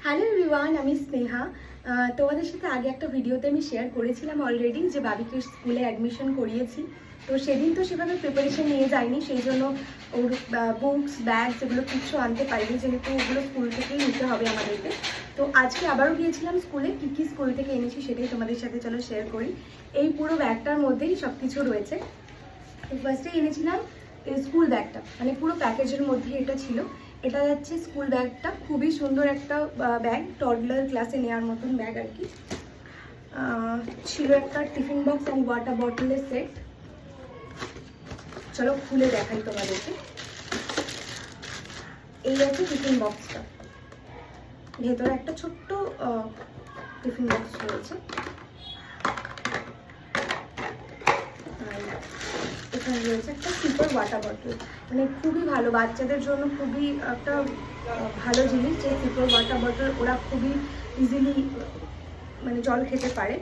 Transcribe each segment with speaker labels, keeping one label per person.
Speaker 1: Hello everyone, আমি স্নেহা। তোমাদের সাথে আগে একটা ভিডিওতে আমি শেয়ার করেছিলাম অলরেডি যে বাবিকে স্কুলে অ্যাডমিশন করিয়েছি। তো সেদিন তো সেভাবে প্রিপারেশন নিয়ে যায়নি, সেই জন্য ওর বুকস ব্যাগস এগুলো কিছু আনতে পারিনি, যেহেতু ওগুলো স্কুল থেকেই নিতে হবে আমাদেরকে। তো আজকে আবারও গিয়েছিলাম স্কুলে, কী কী স্কুল থেকে এনেছি সেটাই তোমাদের সাথে চলো শেয়ার করি। এই পুরো ব্যাগটার মধ্যেই সব কিছু রয়েছে। ফার্স্টে এনেছিলাম এই স্কুল ব্যাগটা, মানে পুরো প্যাকেজের মধ্যেই এটা ছিল। এটা যাচ্ছে স্কুল ব্যাগটা, খুবই সুন্দর একটা ব্যাগ, টডলার ক্লাসে নেওয়ার মতন ব্যাগ আর কি। ছিল একটা টিফিন বক্স অ্যান্ড ওয়াটার বটলের সেট। চলো খুলে দেখাই তোমাদেরকে। এই আছে টিফিন বক্সটা, ভেতরে একটা ছোট্ট টিফিন বক্স রয়েছে। এখানে রয়েছে একটা সুপার ওয়াটার বটল, মানে খুবই ভালো, বাচ্চাদের জন্য খুবই একটা ভালো জিনিস যে সুপার ওয়াটার বটল ওরা খুবই ইজিলি মানে জল খেতে পারে।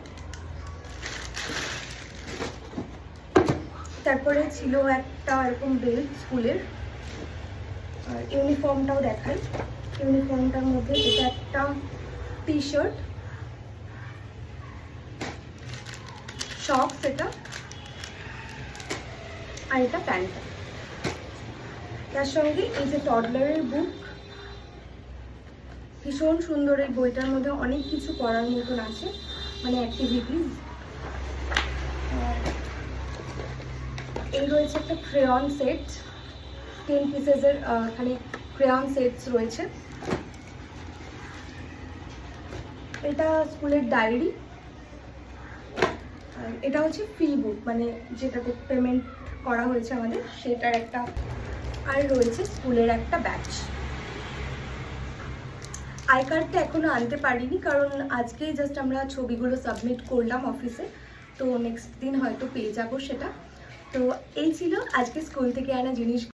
Speaker 1: তারপরে ছিল একটা এরকম বেল্ট স্কুলের, আর ইউনিফর্মটাও দেখাই। ইউনিফর্মটার মধ্যে এটা একটা টি শার্ট, শর্টস এটা, আর এটা প্যান্টটা। তার সঙ্গে এই যে টডলারের বুক, ভীষণ সুন্দর। এই বইটার মধ্যে অনেক কিছু করার মতন আছে, মানে অ্যাক্টিভিটিস। এই রয়েছে একটা ক্রেয়ন সেট, 10 পিসেসের এখানে ক্রেয়ন সেটস রয়েছে। এটা স্কুলের ডায়েরি, আর এটা হচ্ছে ফ্রি বুক, মানে যেটাতে পেমেন্ট করা হয়েছে আমাদের সেটার একটা। আর রয়েছে স্কুলের একটা ব্যাচ। আই কার্ডটা এখনও আনতে পারিনি, কারণ আজকেই জাস্ট আমরা ছবিগুলো সাবমিট করলাম অফিসে, তো নেক্সট দিন হয়তো পেয়ে যাবো সেটা। তো এই ছিল আজকে স্কুল থেকে আনা জিনিস।